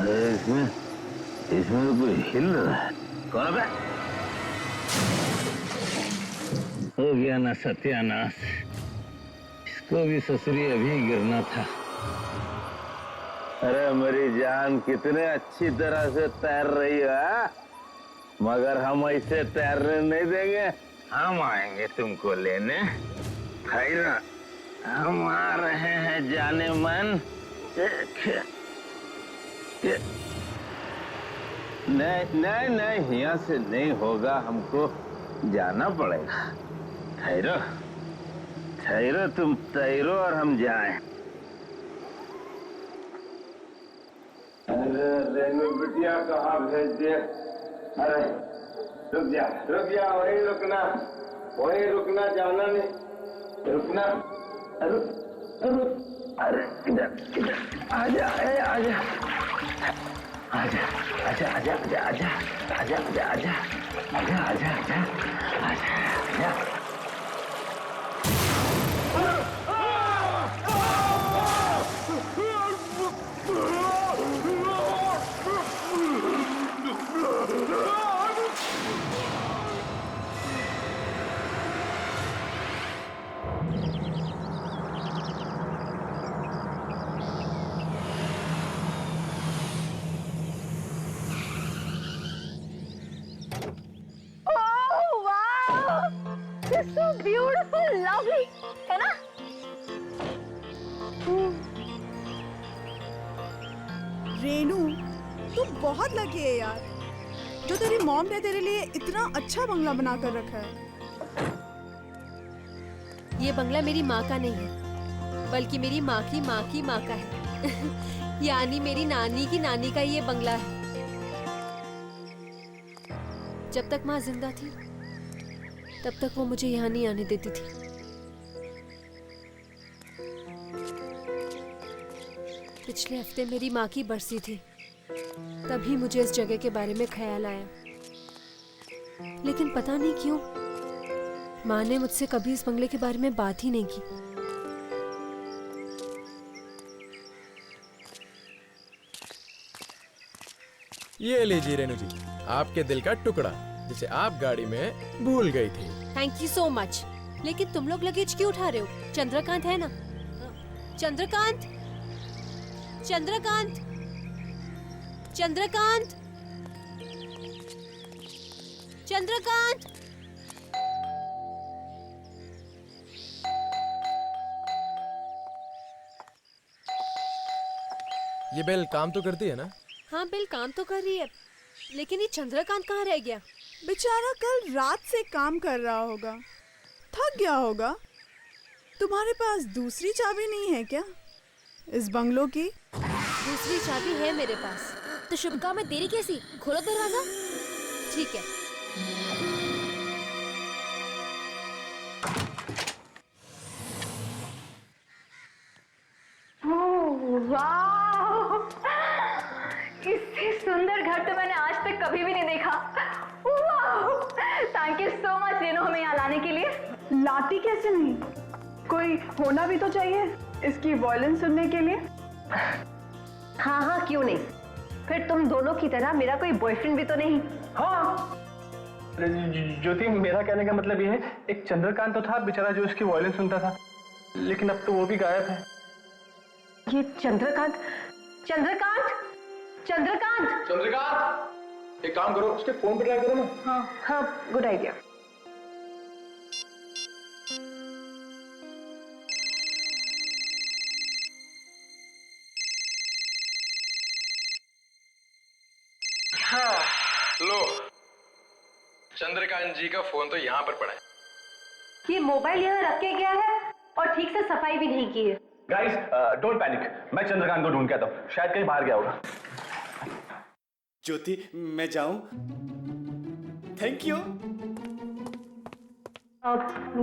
अरे इसमें इसमें तो कोई हिल रहा है। कौन है? हो गया ना सत्यानाश। इसको भी ससुरी अभी गिरना था। अरे मेरी जान कितने अच्छी तरह से तैर रही है, मगर हम ऐसे तैरने नहीं देंगे। हम आएंगे तुमको लेने। खैरा, हम आ रहे हैं जाने मन। नहीं नहीं नहीं, यहाँ से नहीं होगा, हमको जाना पड़ेगा। ठहरो ठहरो, तुम तैरो और हम जाएं। अरे रेनू बिटिया कहाँ भेज दिए? अरे रुक जा, वहीं रुकना, जाना नहीं, रुकना। अरे इधर आजा, आजा आजा आजा आजा आजा आजा आजा आजा आजा आजा आजा आजा आजा। So beautiful, lovely, है ना? रेनू, तू बहुत लकी है यार, जो तेरी मॉम ने तेरे लिए इतना अच्छा बंगला बना कर रखा है। ये बंगला मेरी माँ का नहीं है, बल्कि मेरी माँ की माँ की माँ का है। यानी मेरी नानी की नानी का ये बंगला है। जब तक माँ जिंदा थी, तब तक वो मुझे यहाँ नहीं आने देती थी। पिछले हफ्ते मेरी माँ की बरसी थी, तभी मुझे इस जगह के बारे में ख्याल आया। लेकिन पता नहीं क्यों माँ ने मुझसे कभी इस बंगले के बारे में बात ही नहीं की। ये लीजिए रेनू जी, आपके दिल का टुकड़ा, जिसे आप गाड़ी में भूल गई थी। Thank you so much. लेकिन तुम लोग लगेज क्यों उठा रहे हो? चंद्रकांत है ना? चंद्रकांत, चंद्रकांत, चंद्रकांत, चंद्रकांत। ये बेल काम तो करती है ना? हाँ, बेल काम तो कर रही है, लेकिन ये चंद्रकांत कहाँ रह गया? बेचारा कल रात से काम कर रहा होगा, थक गया होगा। तुम्हारे पास दूसरी चाबी नहीं है क्या इस बंगलों की? दूसरी चाबी है मेरे पास। तो शुभका में देरी कैसी? खोलो दरवाजा। ठीक है। वाह! इससे सुंदर घर तो मैंने आज तक कभी भी नहीं देखा। Thank you so much Renu, हमें यहाँ लाने के लिए। लाती कैसे नहीं, कोई होना भी तो चाहिए इसकी वॉयलेंस सुनने के लिए। हाँ हाँ, क्यों नहीं? फिर तुम दोनों की तरह मेरा कोई बॉयफ्रेंड भी तो नहीं? हाँ ज्योति, मेरा कहने का मतलब ये है, एक चंद्रकांत तो था बेचारा जो इसकी वॉयलेंस सुनता था, लेकिन अब तो वो भी गायब है। ये चंद्रकांत, चंद्रकांत, चंद्रकांत, चंद्रकांत, एक काम करो, उसके फोन पे ट्राई करो ना। हाँ हाँ, गुड आइडिया। हाँ, लो, चंद्रकांत जी का फोन तो यहाँ पर पड़ा है। ये मोबाइल यहाँ रख के गया है और ठीक से सफाई भी नहीं की है। गाइस, डोंट पैनिक, मैं चंद्रकांत को ढूंढ के आता हूँ, शायद कहीं बाहर गया होगा। ज्योति, मैं जाऊं? Thank you.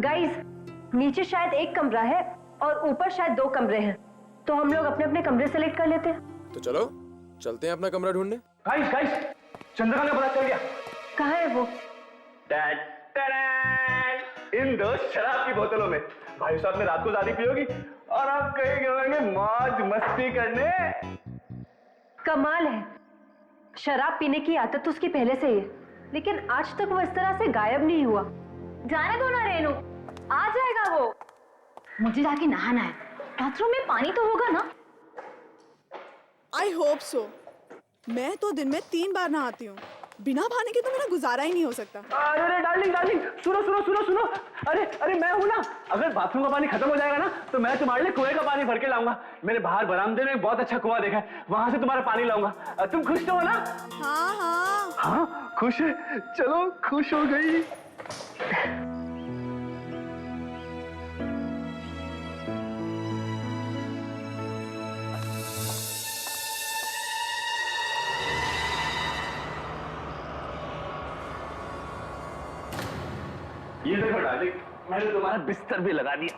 गाइस, नीचे शायद एक कमरा है और ऊपर शायद 2 कमरे हैं, तो हम लोग अपने अपने कमरे सेलेक्ट कर लेते हैं। तो चलो चलते हैं अपना कमरा ढूंढने। गाइस गाइस, चंद्रकांत का पता चल गया। कहाँ है वो? इन 2 शराब की बोतलों में। भाई साहब ने रात को दादी पियोगी और आप कहीं होंगे मौज मस्ती करने। कमाल है, शराब पीने की आदत उसकी पहले से ही है, लेकिन आज तक वो इस तरह से गायब नहीं हुआ। जाने दो ना रेनू, आ जाएगा वो। मुझे जाके नहाना है, बाथरूम में पानी तो होगा ना? I hope so. मैं तो दिन में 3 बार नहाती हूँ, बिना पानी के तो मेरा गुजारा ही नहीं हो सकता। अरे अरे डार्लिंग डार्लिंग, सुनो सुनो सुनो सुनो। अरे अरे मैं हूं ना, अगर बाथरूम का पानी खत्म हो जाएगा ना तो मैं तुम्हारे लिए कुएं का पानी भर के लाऊंगा। मैंने बाहर बरामदे में एक बहुत अच्छा कुआं देखा है, वहां से तुम्हारा पानी लाऊंगा। तुम खुश तो हो ना? हाँ हाँ हाँ खुश है, चलो खुश हो गई। ये देखो डार्लिंग, मैंने तुम्हारा बिस्तर भी लगा दिया।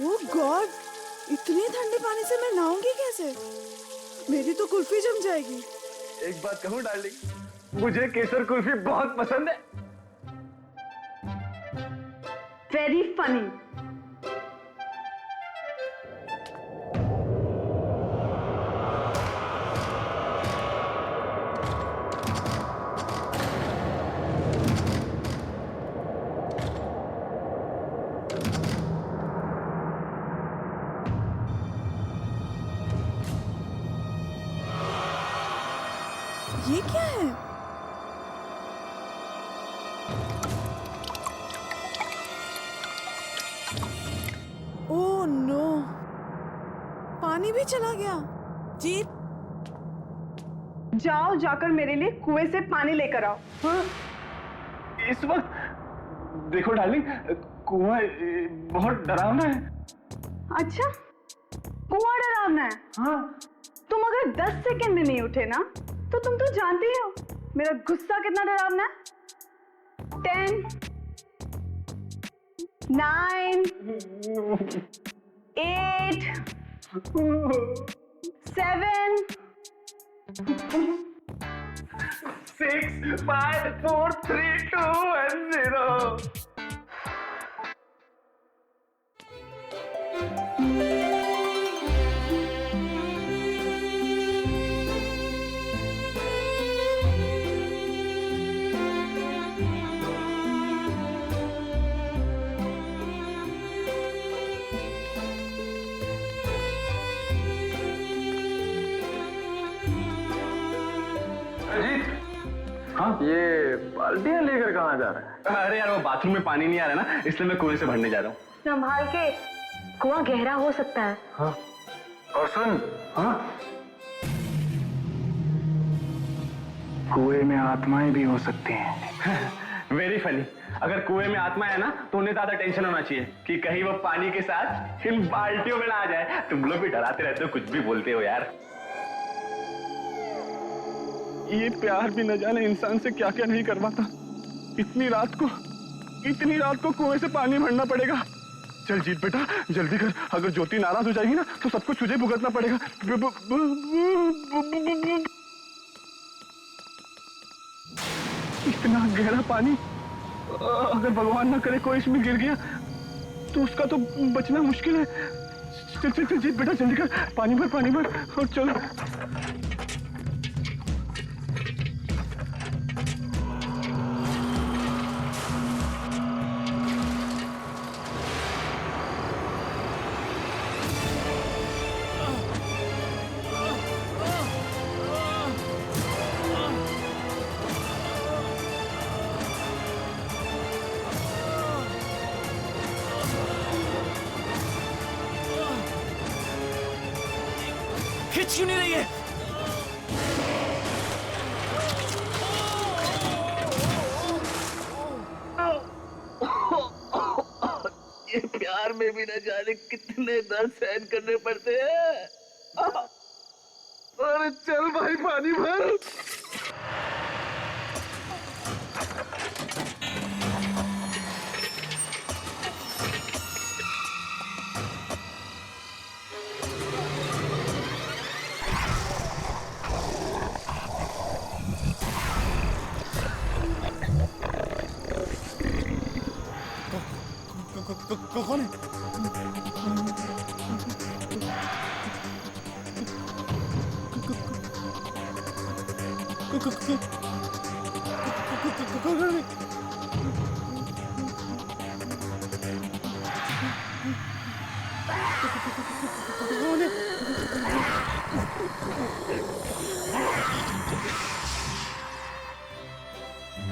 ओह गॉड, इतने ठंडे पानी से मैं नहाऊंगी कैसे? मेरी तो कुल्फी जम जाएगी। एक बात कहूं डार्लिंग, मुझे केसर कुल्फी बहुत पसंद है। Very funny. ये क्या है? ओह नो, पानी भी चला गया। जीत, जाओ जाकर मेरे लिए कुएं से पानी लेकर आओ। हाँ? इस वक्त देखो डार्लिंग, कुआं बहुत डरावना है। अच्छा, कुआं डरावना है? हाँ। तुम अगर 10 सेकंड में नहीं उठे ना तो तुम तो जानते ही हो मेरा गुस्सा कितना डरावना है। 10, 9, 8, 7, 6, 5, 4, 3, 2 and 0। हाँ, ये बाल्टियां लेकर कहाँ जा रहा है? अरे यार, वो बाथरूम में पानी नहीं आ रहा ना, इसलिए मैं कुएं से भरने जा रहा हूँ। संभाल के, कुआं गहरा हो सकता है। हाँ, और सुन, हाँ, कुएं में आत्माएं भी हो सकती हैं। Very funny. अगर कुएं में आत्मा है ना तो उन्हें ज्यादा टेंशन होना चाहिए कि कहीं वो पानी के साथ इन बाल्टियों में ना आ जाए। तुम लोग भी डराते रहते हो, कुछ भी बोलते हो यार। ये प्यार भी न जाने इंसान से क्या क्या नहीं करवाता। इतनी रात को कुएं से पानी भरना पड़ेगा। चल जीत बेटा, जल्दी कर, अगर ज्योति नाराज हो जाएगी ना तो सब कुछ तुझे भुगतना पड़ेगा। इतना गहरा पानी, अगर भगवान ना करे कोई इसमें गिर गया तो उसका तो बचना मुश्किल है। चल चल चल जीत बेटा, जल्दी कर, पानी भर और चल। खिंच क्यों नहीं रही है? ये प्यार में भी न जाने कितने दर्द सहन करने पड़ते हैं। अरे चल भाई, पानी भर। कौन है?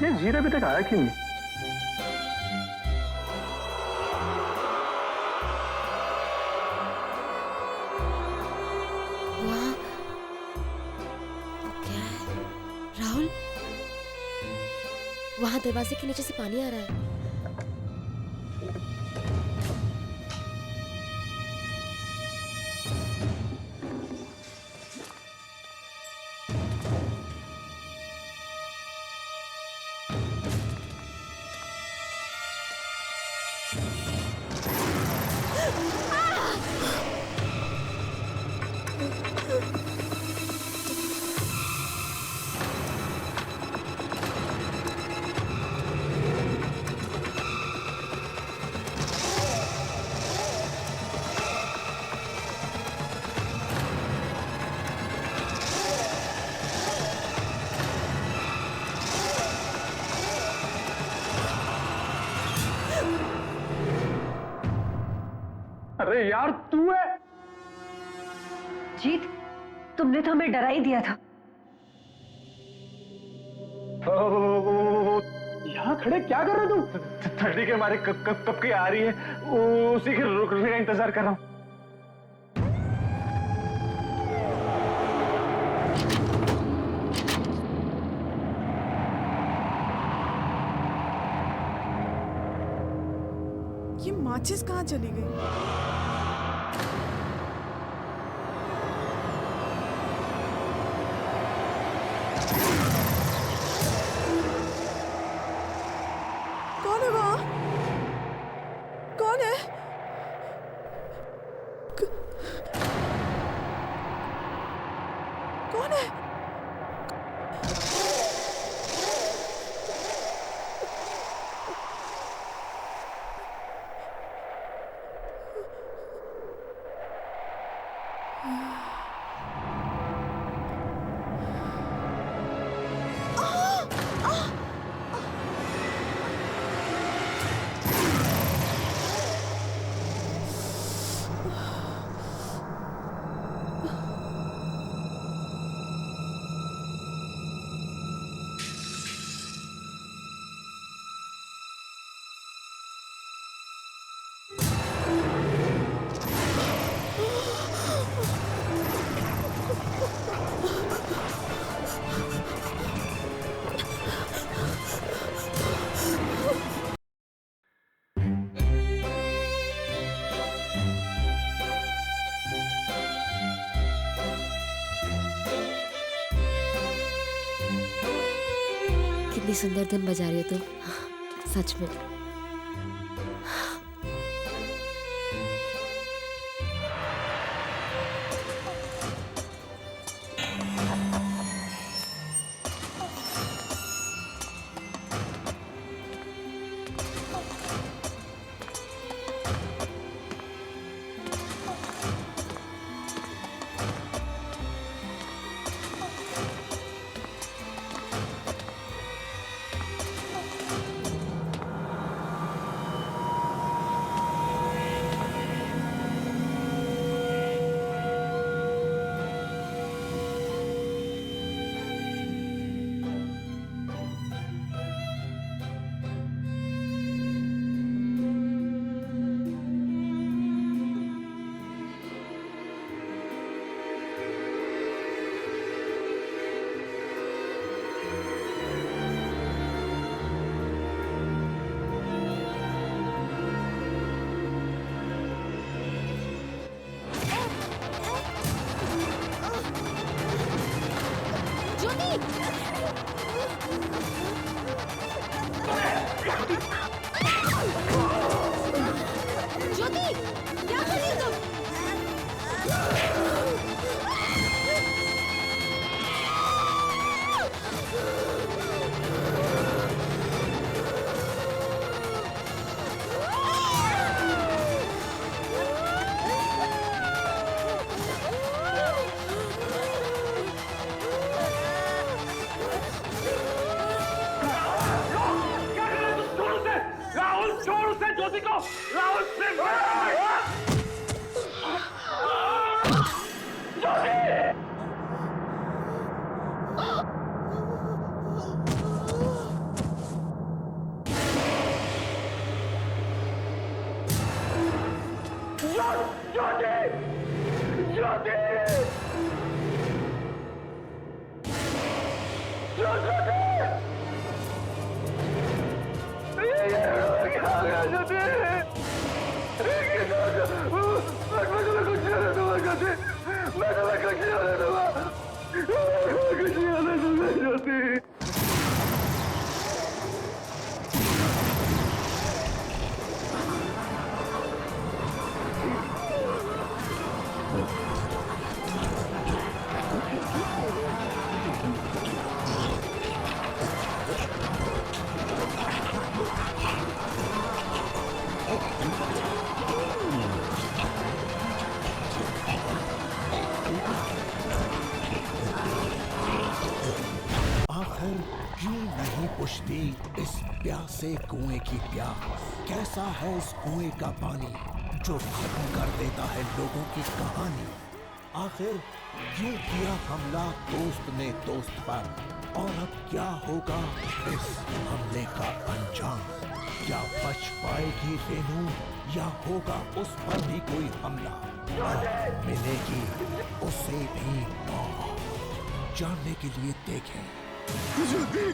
ये जीरा अभी तक आया क्यों नहीं? वाह, वो क्या है? राहुल, वहां दरवाजे के नीचे से पानी आ रहा है। अरे यार तू है? जीत, तुमने तो हमें डरा ही दिया था। यहाँ खड़े क्या कर रहे हो तुम? ठंडी के मारे कब की आ रही है, उसी के रुकने का इंतजार कर रहा हूँ। ये माचिस कहाँ चली गई? कौन है वहाँ? कौन है? कौन है? कितनी सुंदर धुन बजा रही हो तुम, सच में। आखिर क्यों नहीं बुझती इस प्यासे कुएं की प्यास? कैसा है इस कुएं का पानी जो खत्म कर देता है लोगों की कहानी? आखिर क्यों किया हमला दोस्त ने दोस्त पर? और अब क्या होगा इस हमले का अंजाम? क्या बच पाएगी रेनू या होगा उस पर भी कोई हमला? और मिलेगी उसे भी मौत? जानने के लिए देखें। ज्योति,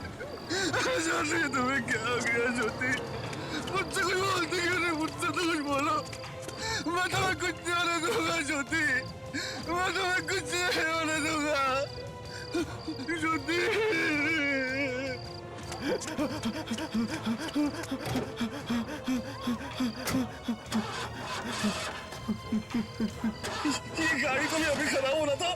ज्योति तुम्हें क्या हो गया ज्योति? मुझसे कोई बोलती क्यों नहीं? मुझसे तो कुछ बोलो। मैं तुम्हें कुछ नहीं होने दूंगा ज्योति, मैं तुम्हें कुछ नहीं होने दूंगा ज्योति। ये गाड़ी तो अभी खराब हो रहा था।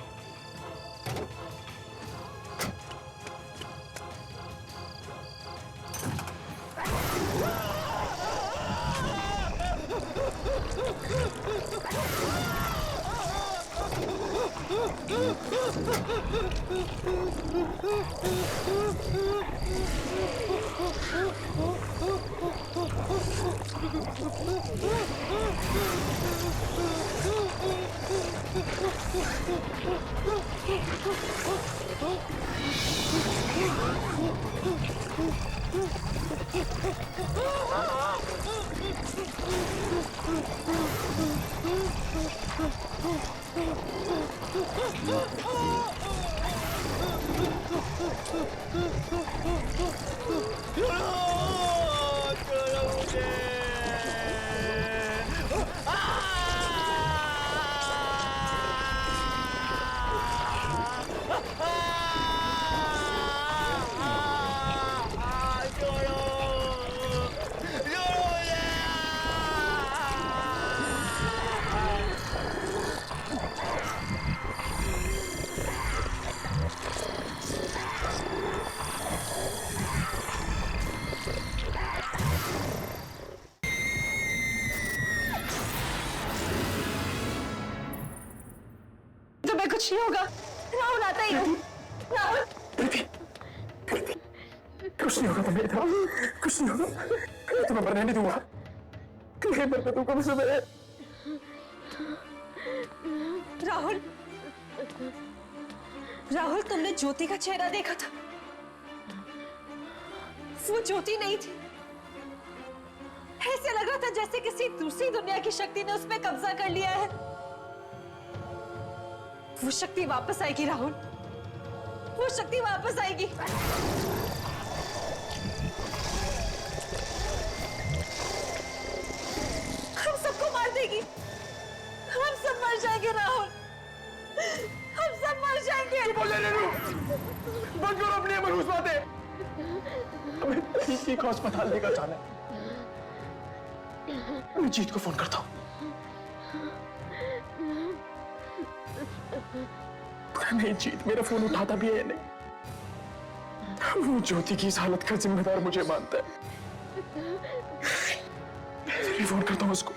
कुछ नहीं होगा। राहुल आता ही है। राहुल कुछ नहीं होगा तुम्हें, कुछ नहीं होगा। मैं तुम्हें मरने नहीं दूंगा, नहीं मरने दूंगा मुझे। मैं राहुल, राहुल तुमने ज्योति का चेहरा देखा था? वो ज्योति नहीं थी। ऐसे लग रहा था जैसे किसी दूसरी दुनिया की शक्ति ने उस पर कब्जा कर लिया है। वो शक्ति वापस आएगी राहुल, वो शक्ति वापस आएगी। हम सबको मार देगी, हम सब मर जाएंगे राहुल, हम सब मर जाएंगे। बोले रेनू, बंद करो अपनी मनहूस बातें। हमें किसी को अस्पताल लेकर जाना है। मैं जीत को फोन करता हूँ। नहीं जीत मेरा फोन उठाता भी है नहीं। वो ज्योति की इस हालत का जिम्मेदार मुझे मानता है। मैं फोन करता हूँ उसको।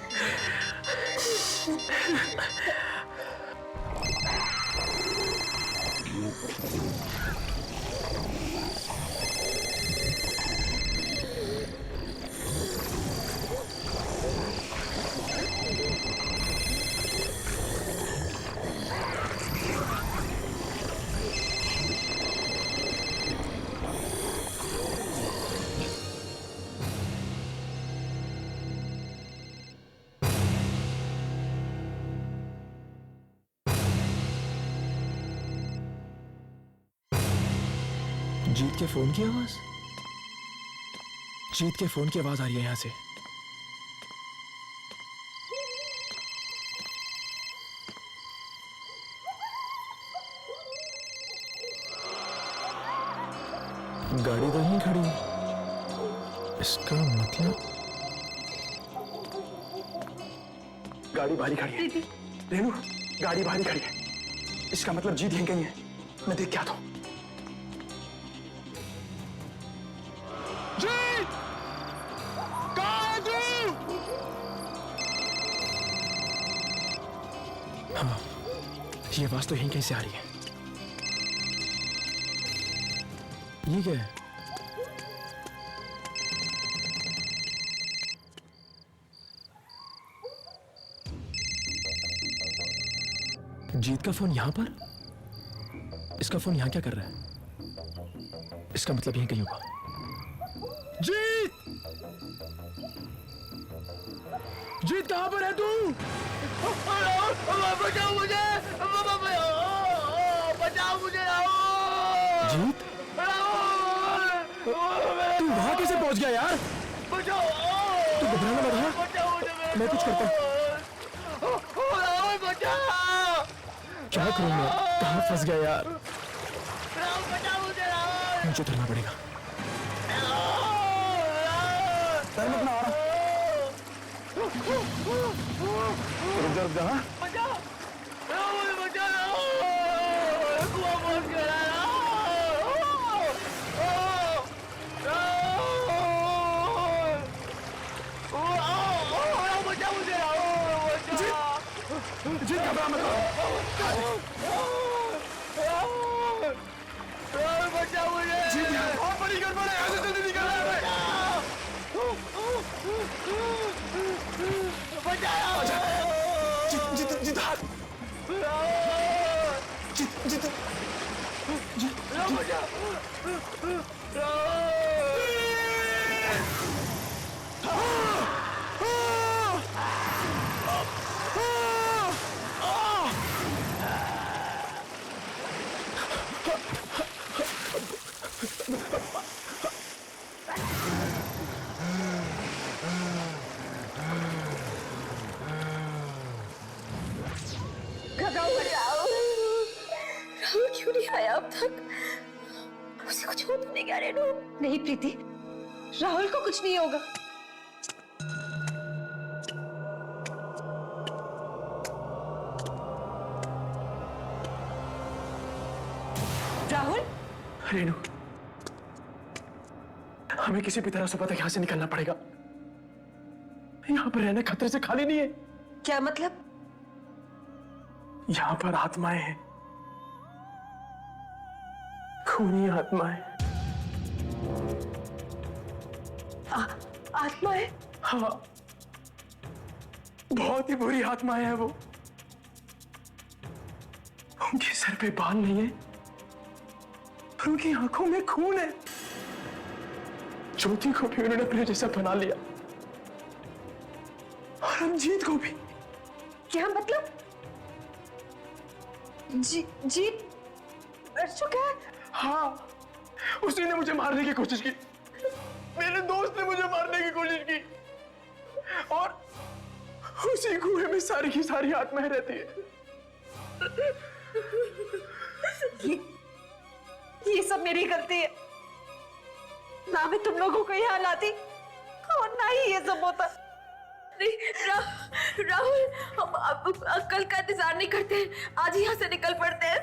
जीत के फोन की आवाज? जीत के फोन की आवाज आ रही है यहां से। गाड़ी तो नहीं खड़ी, इसका मतलब गाड़ी बाहरी खड़ी है। रेनू, गाड़ी बाहरी खड़ी है, इसका मतलब जीत यहीं कहीं है। मैं देख के आता हूं। जीत, कहाँ है तू? हाँ, ये आवाज तो यहीं कहीं से आ रही है। ये क्या है? जीत का फोन यहां पर? इसका फोन यहां क्या कर रहा है? इसका मतलब यहीं कहीं होगा। जीत! जीत कहां पर है तू? बचाओ मुझे! बचाओ मुझे! जीत? तू वहां कैसे पहुंच गया यार? तू घबराना मत, हाँ? मैं कुछ करता हूं। क्या करूं मैं? कहां फंस गया यार? मुझे उतरना पड़ेगा। रुक जा, हाँ? जीत घबरा मत। जीत यार, बहुत बड़ी गड़बड़ है, ऐसे जल्दी निकल रहा है। जीत जीत जीत हाथ। जीत जीत जीत राहुल क्यों नहीं आया अब तक? उसे कुछ हो तो नहीं गया रेनू? नहीं प्रीति, राहुल को कुछ नहीं होगा। राहुल? रेनू, हमें किसी भी तरह सुबह तक यहां से निकलना पड़ेगा। यहां पर रहना खतरे से खाली नहीं है। क्या मतलब? यहां पर आत्माएं हैं, खूनी आत्माएं। आत्माएं? हाँ, बहुत ही बुरी आत्माएं हैं वो। उनके सर पे बाल नहीं है, उनकी आंखों में खून है। ज्योति को भी उन्होंने अपने जैसा बना लिया, और रंजीत को भी। क्या मतलब? जीत मर चुका है? हाँ, उसी ने मुझे मारने की कोशिश की। मेरे दोस्त ने मुझे मारने की कोशिश की, और उसी कुएं में सारी की सारी आत्माएं रहती है। ये सब मेरी गलती है। ना मैं तुम लोगों को यहाँ लाती और ना ही ये सब होता। राहुल, हम अब कल का इंतजार नहीं करते हैं, आज ही यहाँ से निकल पड़ते हैं।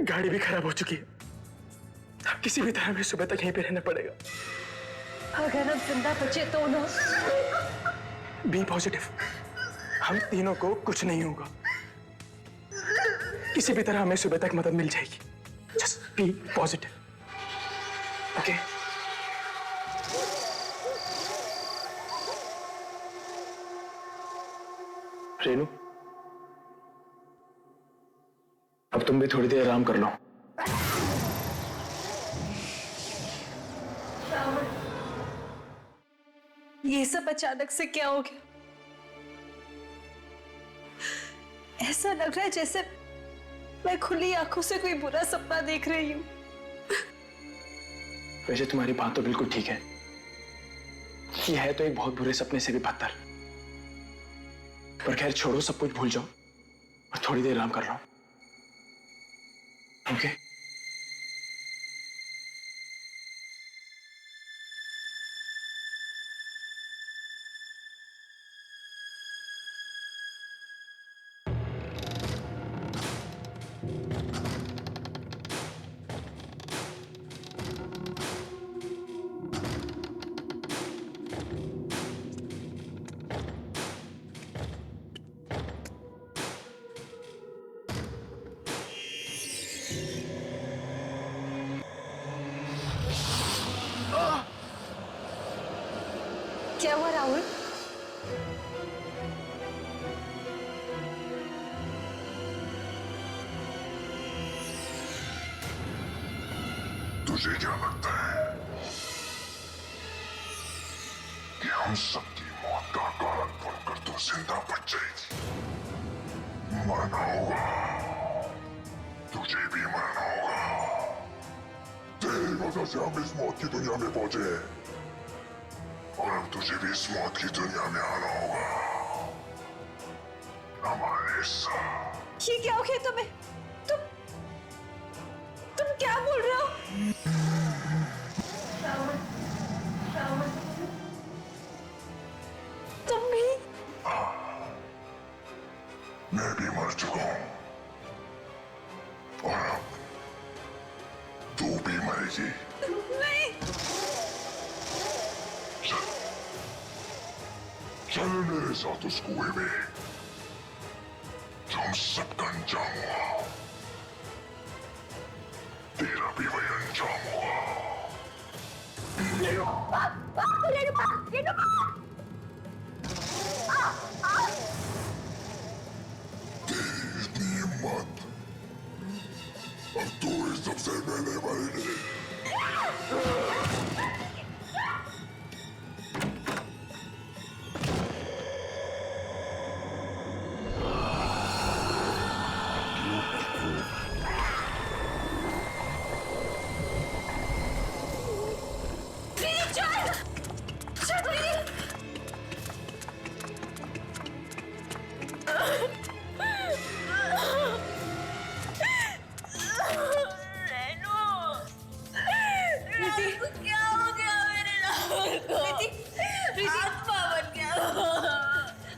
गाड़ी भी खराब हो चुकी है, अब किसी भी तरह हमें सुबह तक यहीं पे रहना पड़ेगा। अगर हम जिंदा बचे तो ना। बी पॉजिटिव, हम तीनों को कुछ नहीं होगा। किसी भी तरह हमें सुबह तक मदद मिल जाएगी। Just be positive, okay? Renu, अब तुम भी थोड़ी देर आराम कर लो। ये सब अचानक से क्या हो गया? ऐसा लग रहा है जैसे मैं खुली आंखों से कोई बुरा सपना देख रही हूँ। वैसे तुम्हारी बात तो बिल्कुल ठीक है, ये है तो एक बहुत बुरे सपने से भी बदतर। पर खैर छोड़ो, सब कुछ भूल जाओ और थोड़ी देर आराम कर लो। ओके? क्या हुआ राहुल? तुझे क्या लगता है कि हम सबकी मौत का कारण बनकर तू जिंदा बच जाएगी? मरना होगा, तुझे भी मरना होगा। तेरी वजह से हम इस मौत की दुनिया में पहुंचे हैं और अब तुझे भी इस मौत की दुनिया में आना होगा हमारे साथ। ये क्या हो गया तुम्हें? तुम क्या बोल रहे हो? तुम भी? मैं भी मर चुका हूं और अब तू भी मरेगी। नहीं। चल मेरे साथ उस कुएं में जो हम सबका अंजाम हुआ, तेरा भी वही अंजाम होगा। तेरी इतनी हिम्मत, अब तू इस सबसे पहले मरेगी।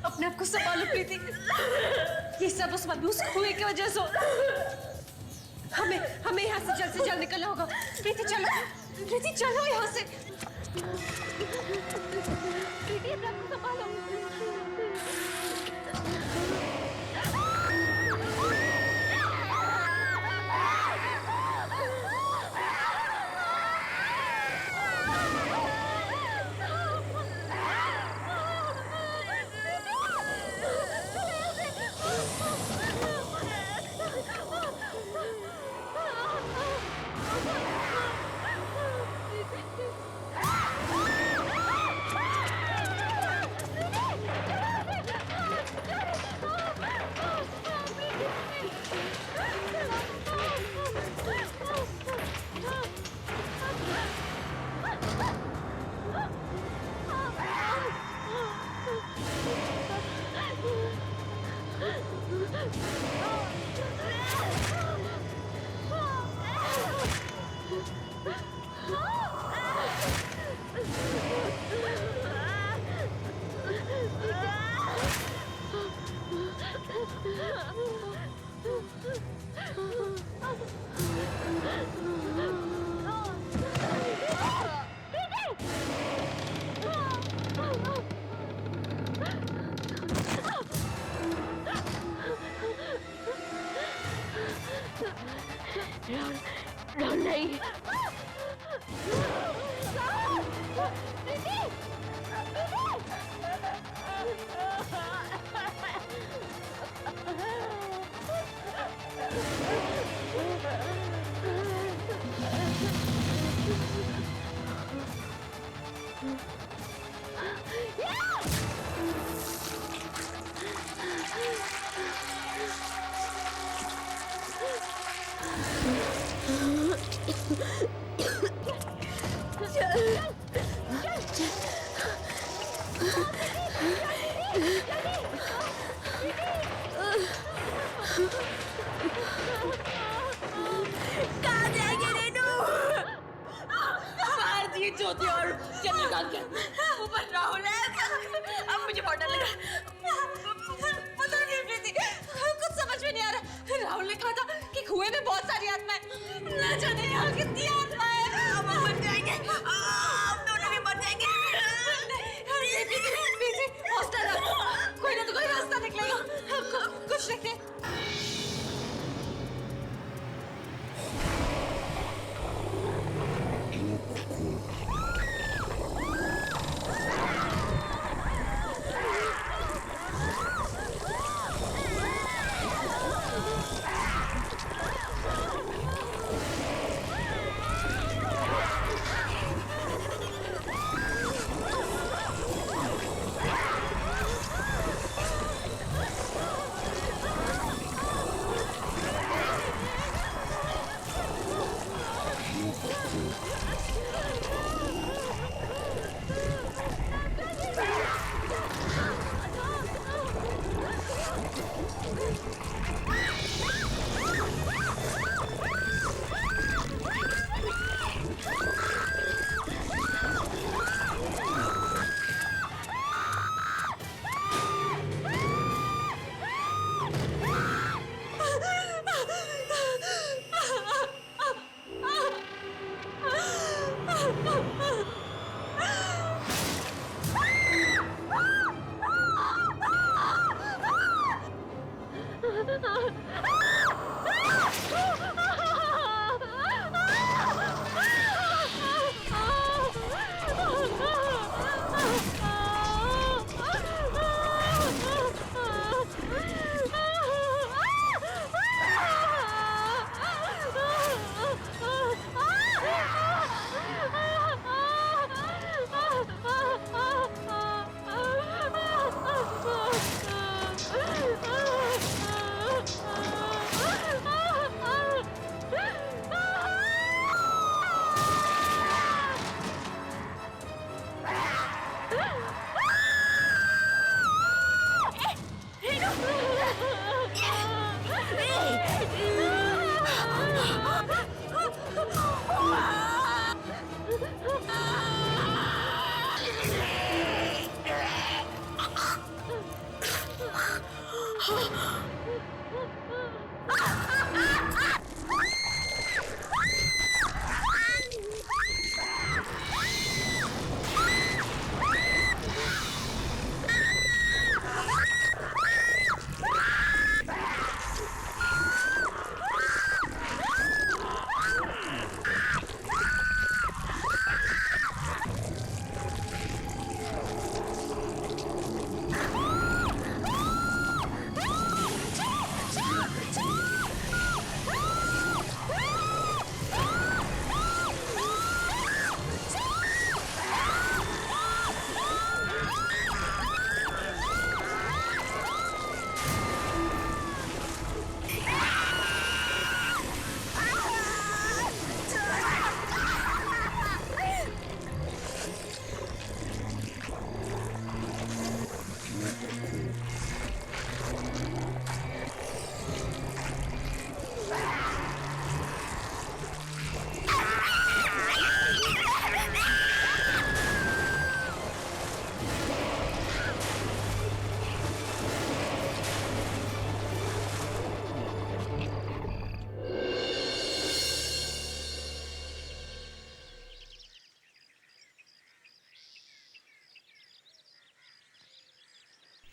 अपने आप को संभालो प्रीति, ये सब उस मलबूस कुएं की वजह से। हमें यहाँ से जल्द निकलना होगा। प्रीति चलो यहाँ से। प्रीति अपने आप को संभालो। कहाँ जाएंगे रेनू? बाहर दिए ज्योति और चंद्रकांत के ऊपर राहुल है। अब मुझे बहुत डर लग रहा है। पता नहीं प्रीति, कुछ समझ में नहीं आ रहा। राहुल ने कहा था कि कुएं में बहुत सारी आत्माएं, न जाने यहाँ कितनी आत्माएं हैं। अब हम मर जाएंगे, हम दोनों भी मर जाएंगे। प्रीति, हौसला रखो, कोई ना तो कोई रास्ता निकलेगा। कुछ देखते हैं।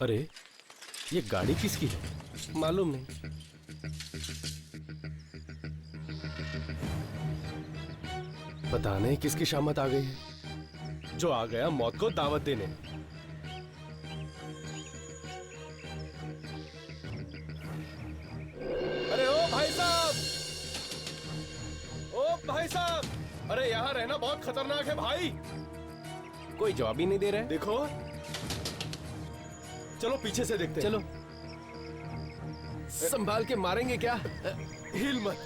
अरे ये गाड़ी किसकी है? मालूम नहीं। पता नहीं किसकी शामत आ गई है, जो आ गया मौत को दावत देने। अरे ओ भाई साहब, ओ भाई साहब, अरे यहाँ रहना बहुत खतरनाक है भाई। कोई जवाब ही नहीं दे रहा है। देखो, चलो पीछे से देखते हैं। चलो। संभाल के मारेंगे क्या? हिल मत।